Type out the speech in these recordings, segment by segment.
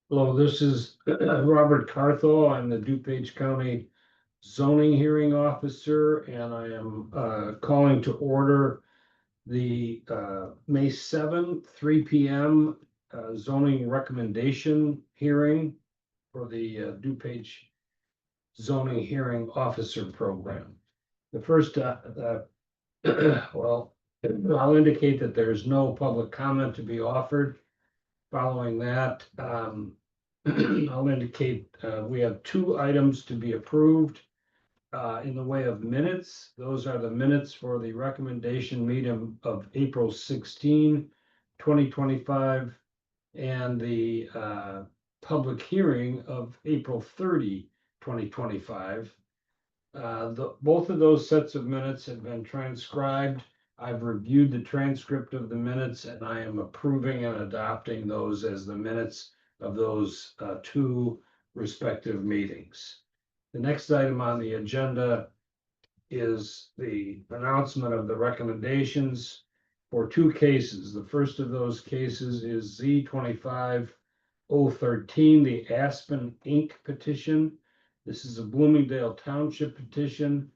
Hello, this is Robert Cartho. I'm the DuPage County Zoning Hearing Officer, and I am calling to order the May 7th, 3 p.m. Zoning recommendation hearing for the DuPage Zoning Hearing Officer Program. The first, well, I'll indicate that there's no public comment to be offered. Following that, I'll indicate we have two items to be approved in the way of minutes. Those are the minutes for the recommendation meeting of April 16, 2025, and the public hearing of April 30, 2025. Both of those sets of minutes have been transcribed. I've reviewed the transcript of the minutes and I am approving and adopting those as the minutes of those two respective meetings. The next item on the agenda is the announcement of the recommendations for two cases. The first of those cases is Z 25013, the Aspen Inc. petition. This is a Bloomingdale Township petition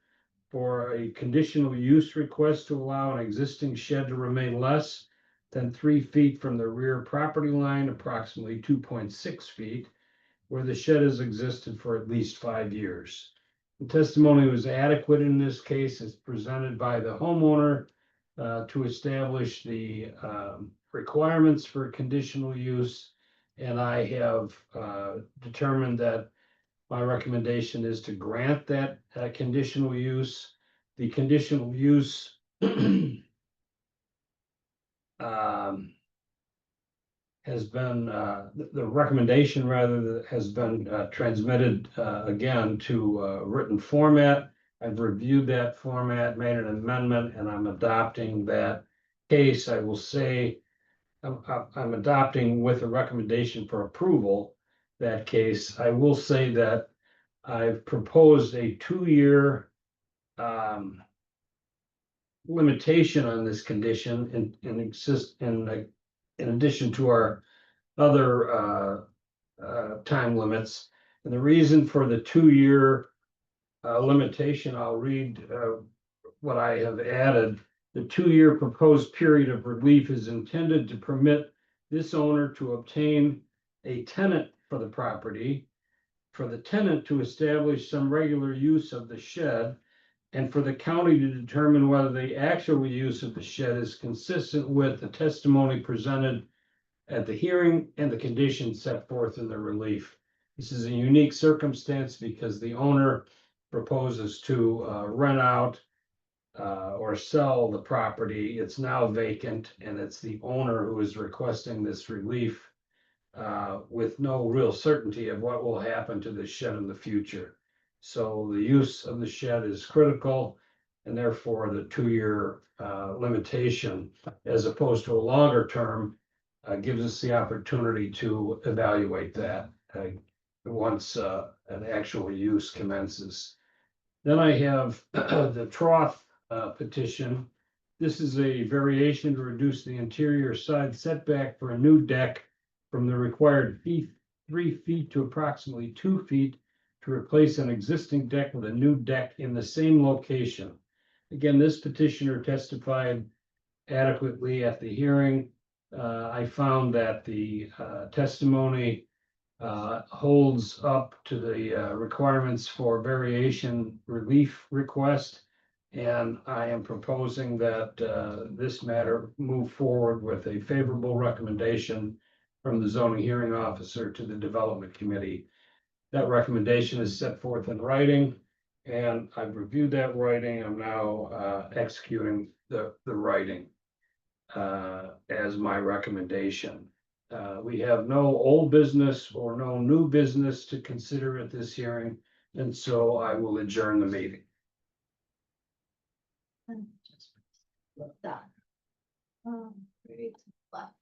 for a conditional use request to allow an existing shed to remain less than 3 feet from the rear property line, approximately 2.6 feet, where the shed has existed for at least 5 years. The testimony was adequate in this case. It's presented by the homeowner to establish the requirements for conditional use. And I have determined that my recommendation is to grant that conditional use. The conditional use has been, the recommendation rather has been transmitted again to written format. I've reviewed that format, made an amendment, and I'm adopting that case. I will say I'm adopting with a recommendation for approval that case. I will say that I've proposed a 2-year limitation on this condition in addition to our other time limits. And the reason for the 2-year limitation, I'll read what I have added. The 2-year proposed period of relief is intended to permit this owner to obtain a tenant for the property, for the tenant to establish some regular use of the shed, and for the county to determine whether the actual use of the shed is consistent with the testimony presented at the hearing and the conditions set forth in the relief. This is a unique circumstance because the owner proposes to rent out or sell the property. It's now vacant, and it's the owner who is requesting this relief with no real certainty of what will happen to the shed in the future. So the use of the shed is critical, and therefore the 2-year limitation, as opposed to a longer term, gives us the opportunity to evaluate that once an actual use commences. Then I have the trough petition. This is a variation to reduce the interior side setback for a new deck from the required 3 feet to approximately 2 feet to replace an existing deck with a new deck in the same location. Again, this petitioner testified adequately at the hearing. I found that the testimony holds up to the requirements for variation relief request. And I am proposing that this matter move forward with a favorable recommendation from the zoning hearing officer to the development committee. That recommendation is set forth in writing, and I've reviewed that writing. I'm now executing the writing as my recommendation. We have no old business or no new business to consider at this hearing, and so I will adjourn the meeting. Done. Great. Left.